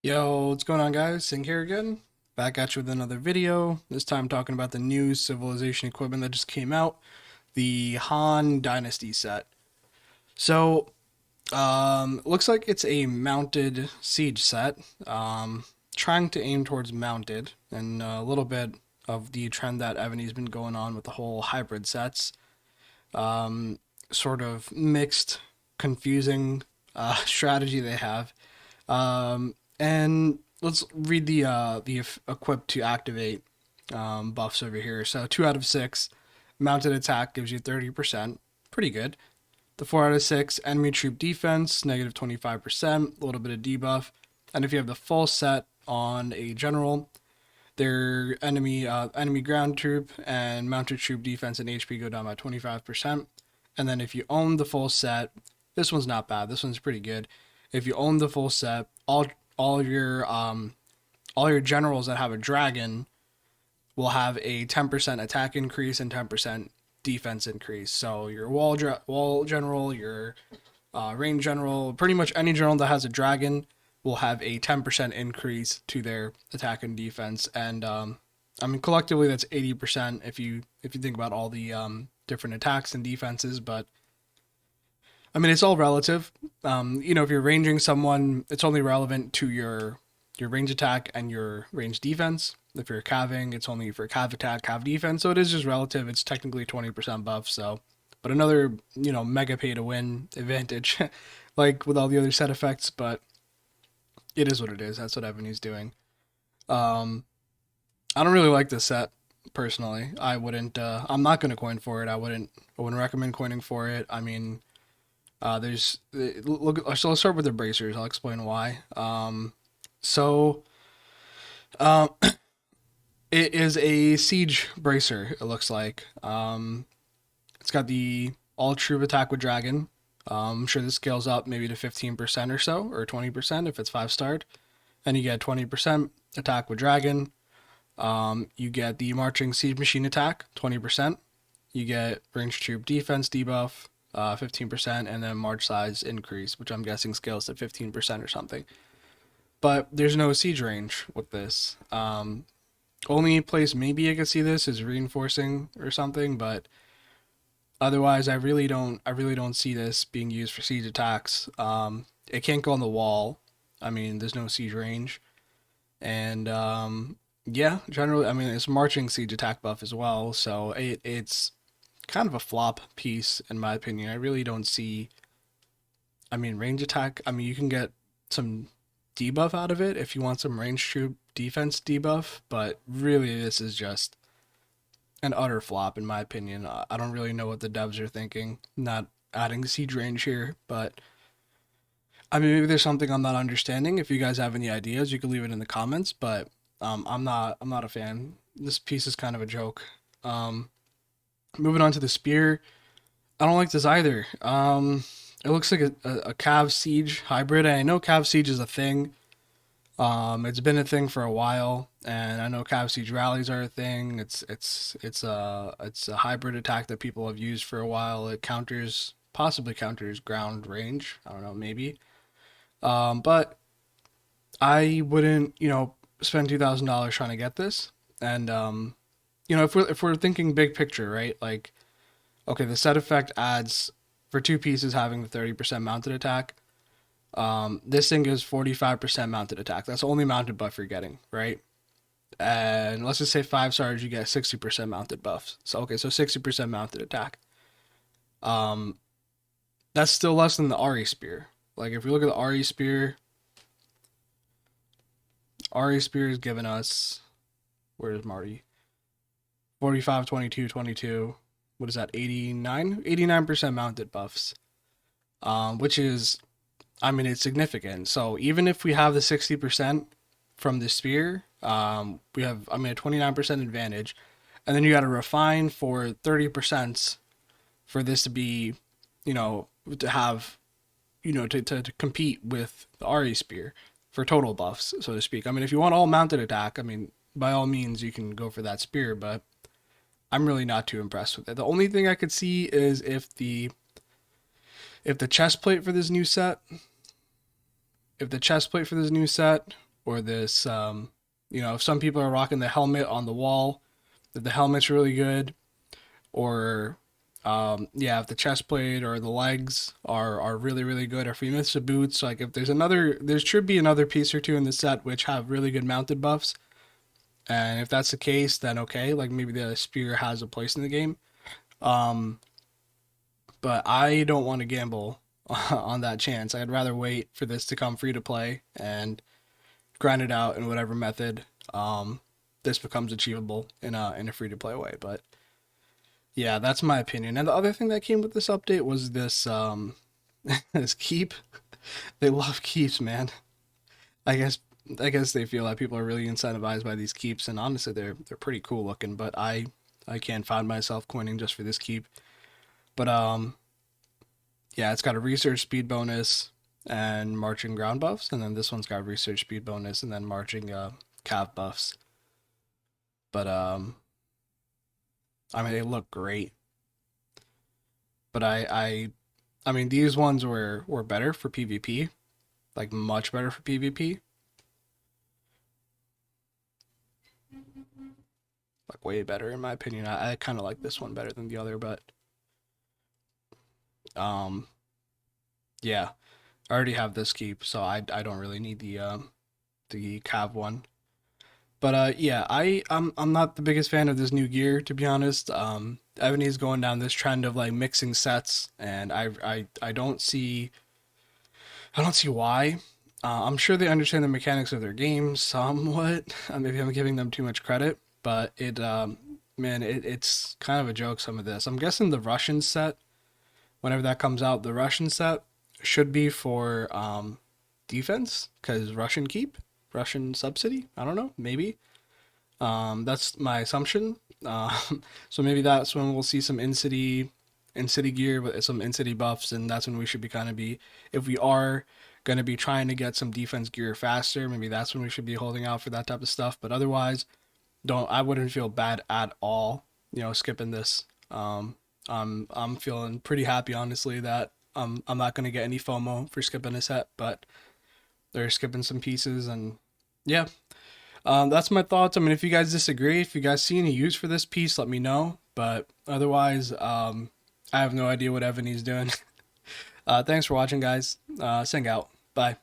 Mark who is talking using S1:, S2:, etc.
S1: Yo, what's going on, guys? Sing here again. Back at you with another video. This time talking about the new civilization equipment that just came out, the Han Dynasty set. So, looks like it's a mounted siege set. Trying to aim towards mounted, and a little bit of the trend that Ebony's been going on with the whole hybrid sets. Sort of mixed, confusing strategy they have. And let's read the equip to activate buffs over here. So 2 out of 6, mounted attack gives you 30%, pretty good. The 4 out of 6, enemy troop defense -25%, a little bit of debuff. And if you have the full set on a general, their enemy ground troop and mounted troop defense and HP go down by 25%. And then if you own the full set, this one's not bad. This one's pretty good. If you own the full set, all your generals that have a dragon will have a 10% attack increase and 10% defense increase. So your wall general, your range general, pretty much any general that has a dragon will have a 10% increase to their attack and defense. And I mean, collectively that's 80% if you think about all the different attacks and defenses. But I mean, it's all relative. If you're ranging someone, it's only relevant to your range attack and your range defense. If you're caving, it's only for cav attack, cav defense. So it is just relative. It's technically 20% buff. So, but another mega pay to win advantage, like with all the other set effects. But it is what it is. That's what Ebony's doing. Um, I don't really like this set personally. I wouldn't. I'm not gonna coin for it. I wouldn't recommend coining for it. I mean, there's look. So let's start with the bracers. I'll explain why. So um, it is a siege bracer. It looks like. It's got the all troop attack with dragon. I'm sure this scales up maybe to 15% or so, or 20% if it's 5-starred. And you get 20% attack with dragon. You get the marching siege machine attack, 20%. You get range troop defense debuff, 15%, and then march size increase, which I'm guessing scales to 15% or something. But there's no siege range with this. Only place maybe I could see this is reinforcing or something, but otherwise I really don't see this being used for siege attacks. It can't go on the wall. I mean, there's no siege range, and yeah, generally, I mean, it's marching siege attack buff as well, so it's kind of a flop piece in my opinion. I really don't see. I mean, range attack. I mean, you can get some debuff out of it if you want some range troop defense debuff, but really, this is just an utter flop in my opinion. I don't really know what the devs are thinking, not adding siege range here, but I mean, maybe there's something I'm not understanding. If you guys have any ideas, you can leave it in the comments. But I'm not a fan. This piece is kind of a joke. Um, Moving on to the spear, I don't like this either. It looks like a Cav Siege hybrid. And I know Cav Siege is a thing. It's been a thing for a while, and I know Cav Siege rallies are a thing. It's a hybrid attack that people have used for a while. It possibly counters ground range. I don't know, maybe. But I wouldn't, spend $2,000 trying to get this. And if we're thinking big picture, right? Like, okay, the set effect adds for 2 pieces having the 30% mounted attack. This thing gives 45% mounted attack. That's the only mounted buff you're getting, right? And let's just say 5-stars, you get 60% mounted buffs. So okay, so 60% mounted attack. Um, that's still less than the Ari spear. Like if we look at the Ari spear is giving us, where's Marty? 45, 22, 22. What is that? 89? 89% mounted buffs. Which is, I mean, it's significant. So even if we have the 60% from the spear, we have, I mean, a 29% advantage. And then you got to refine for 30% for this to be, to have, to compete with the Ari spear for total buffs, so to speak. I mean, if you want all mounted attack, I mean, by all means, you can go for that spear, but I'm really not too impressed with it. The only thing I could see is if the chest plate for this new set, if the chest plate for this new set or this, if some people are rocking the helmet on the wall, that the helmet's really good, or if the chest plate or the legs are really really good, or if we miss the boots, like if there should be another piece or two in the set which have really good mounted buffs, and if that's the case, then okay, like maybe the spear has a place in the game. Um, but I don't want to gamble on that chance. I'd rather wait for this to come free to play and grind it out in whatever method this becomes achievable in a free to play way. But yeah, that's my opinion. And the other thing that came with this update was this this keep. They love keeps, man. I guess I guess they feel that people are really incentivized by these keeps, and honestly, they're pretty cool looking. But I can't find myself coining just for this keep. But yeah, it's got a research speed bonus and marching ground buffs, and then this one's got research speed bonus and then marching cav buffs. But I mean, they look great. But I mean, these ones were better for PvP, like much better for PvP, like way better in my opinion. I kind of like this one better than the other, but um, yeah, I already have this keep, so I don't really need the cav one. But yeah, I'm not the biggest fan of this new gear, to be honest. Ebony's going down this trend of like mixing sets, and I don't see why. I'm sure they understand the mechanics of their game somewhat. Maybe I'm giving them too much credit, but it's kind of a joke. Some of this, I'm guessing the Russian set, whenever that comes out, the Russian set should be for defense because Russian keep, Russian subsidy. I don't know, maybe. That's my assumption. So maybe that's when we'll see some in city gear with some in city buffs, and that's when we should be kind of be if we are going to be trying to get some defense gear faster. Maybe that's when we should be holding out for that type of stuff. But otherwise, don't I wouldn't feel bad at all. Skipping this. I'm feeling pretty happy honestly that I'm not going to get any FOMO for skipping a set, but they're skipping some pieces and yeah, that's my thoughts. I mean, if you guys disagree, if you guys see any use for this piece, let me know. But otherwise, I have no idea what Evan is doing. Thanks for watching, guys. Sing out. Bye.